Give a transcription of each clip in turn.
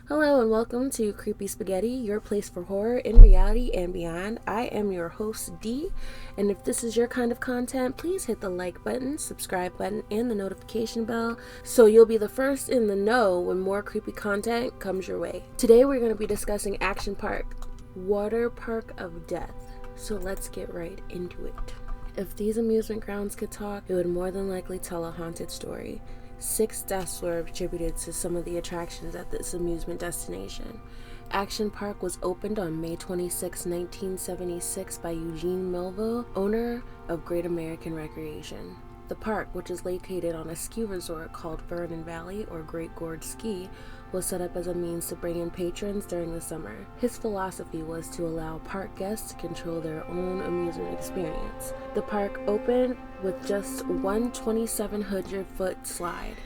Hello and welcome to Creepy Spaghetti, your place for horror in reality and beyond. I am your host, Dee, and if this is your kind of content, please hit the like button, subscribe button, and the notification bell so you'll be the first in the know when more creepy content comes your way. Today we're going to be discussing Action Park, Water Park of Death. So let's get right into it. If these amusement grounds could talk, it would more than likely tell a haunted story. 6 deaths were attributed to some of the attractions at this amusement destination. Action Park was opened on May 26, 1976 by Eugene Melville, owner of Great American Recreation. The park, which is located on a ski resort called Vernon Valley or Great Gorge Ski, was set up as a means to bring in patrons during the summer. His philosophy was to allow park guests to control their own amusement experience. The park opened with just one 2,700-foot slide.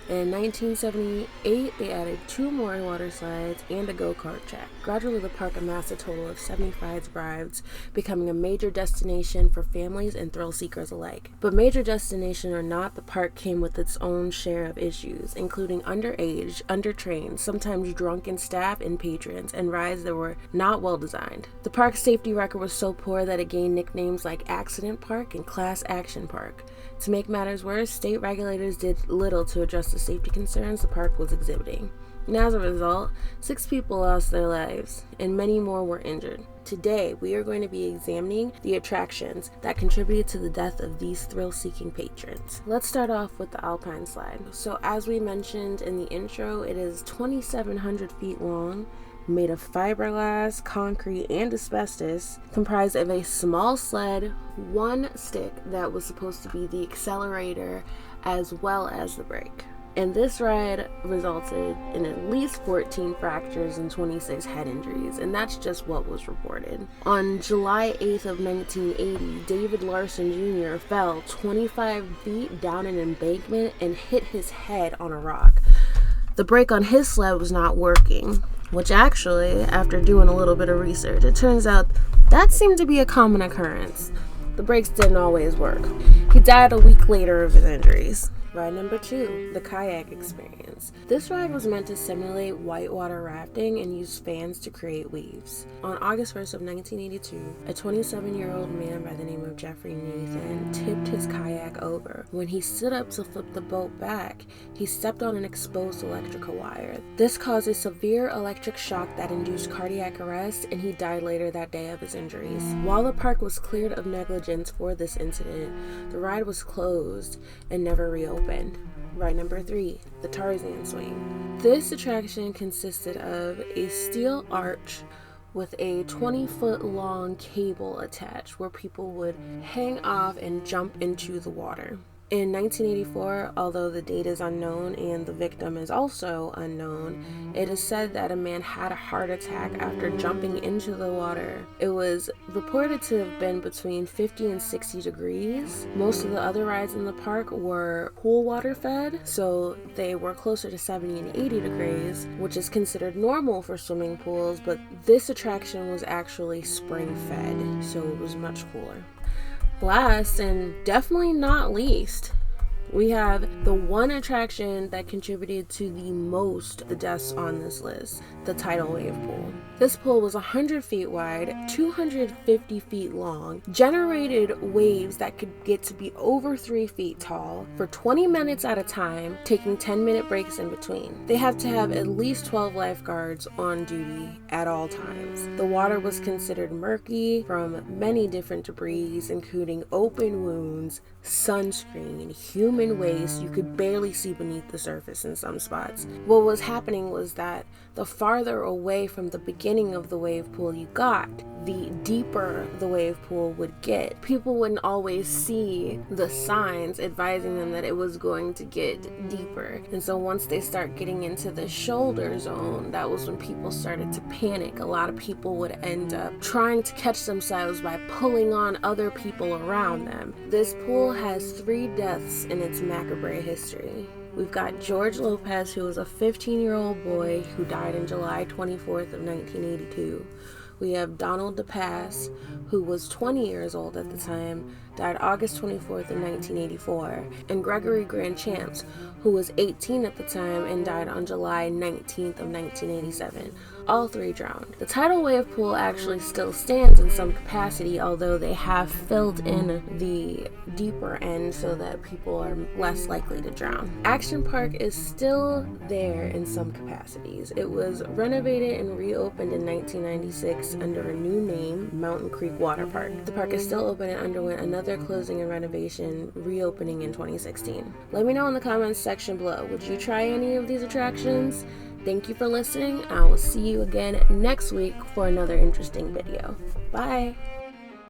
In 1978, they added 2 more water slides and a go-kart track. Gradually, the park amassed a total of 75 rides, becoming a major destination for families and thrill seekers alike. But major destination or not, the park came with its own share of issues, including underage, undertrained, sometimes drunken staff and patrons, and rides that were not well designed. The park's safety record was so poor that it gained nicknames like Accident Park and Class Action Park. To make matters worse, state regulators did little to address the safety concerns the park was exhibiting. And as a result, 6 people lost their lives, and many more were injured. Today, we are going to be examining the attractions that contributed to the death of these thrill-seeking patrons. Let's start off with the Alpine Slide. So as we mentioned in the intro, it is 2,700 feet long, made of fiberglass, concrete, and asbestos, comprised of a small sled, 1 stick that was supposed to be the accelerator as well as the brake. And this ride resulted in at least 14 fractures and 26 head injuries, and that's just what was reported. On July 8th of 1980, David Larson Jr. fell 25 feet down an embankment and hit his head on a rock. The brake on his sled was not working, which actually, after doing a little bit of research, it turns out that seemed to be a common occurrence. The brakes didn't always work. He died a week later of his injuries. Ride number 2, the Kayak Experience. This ride was meant to simulate whitewater rafting and use fans to create waves. On August 1st of 1982, a 27-year-old man by the name of Jeffrey Nathan tipped his kayak over. When he stood up to flip the boat back, he stepped on an exposed electrical wire. This caused a severe electric shock that induced cardiac arrest, and he died later that day of his injuries. While the park was cleared of negligence for this incident, the ride was closed and never reopened. Ride number 3, the Tarzan Swing. This attraction consisted of a steel arch with a 20-foot long cable attached where people would hang off and jump into the water. In 1984, although the date is unknown and the victim is also unknown, it is said that a man had a heart attack after jumping into the water. It was reported to have been between 50 and 60 degrees. Most of the other rides in the park were pool water fed, so they were closer to 70 and 80 degrees, which is considered normal for swimming pools, but this attraction was actually spring fed, so it was much cooler. Last, and definitely not least, we have the one attraction that contributed to the most the deaths on this list, the Tidal wave pool. This pool was 100 feet wide, 250 feet long, generated waves that could get to be over 3 feet tall for 20 minutes at a time, taking 10-minute breaks in between. They have to have at least 12 lifeguards on duty at all times. The water was considered murky from many different debris, including open wounds, sunscreen, human waste. You could barely see beneath the surface in some spots. What was happening was that the farther away from the beginning of the wave pool you got, the deeper the wave pool would get. People wouldn't always see the signs advising them that it was going to get deeper. And so once they start getting into the shoulder zone, that was when people started to panic. A lot of people would end up trying to catch themselves by pulling on other people around them. This pool has 3 deaths in its macabre history. We've got George Lopez, who was a 15-year-old boy who died on July 24th of 1982. We have Donald DePass, who was 20 years old at the time, died August 24th of 1984, and Gregory Grand Champs, who was 18 at the time and died on July 19th of 1987. All three drowned. The tidal wave pool actually still stands in some capacity, although they have filled in the deeper end so that people are less likely to drown. Action Park is still there in some capacities. It was renovated and reopened in 1996 under a new name, Mountain Creek Water Park. The park is still open and underwent another closing and renovation, reopening in 2016. Let me know in the comments section below, would you try any of these attractions? Thank you for listening. I will see you again next week for another interesting video. Bye!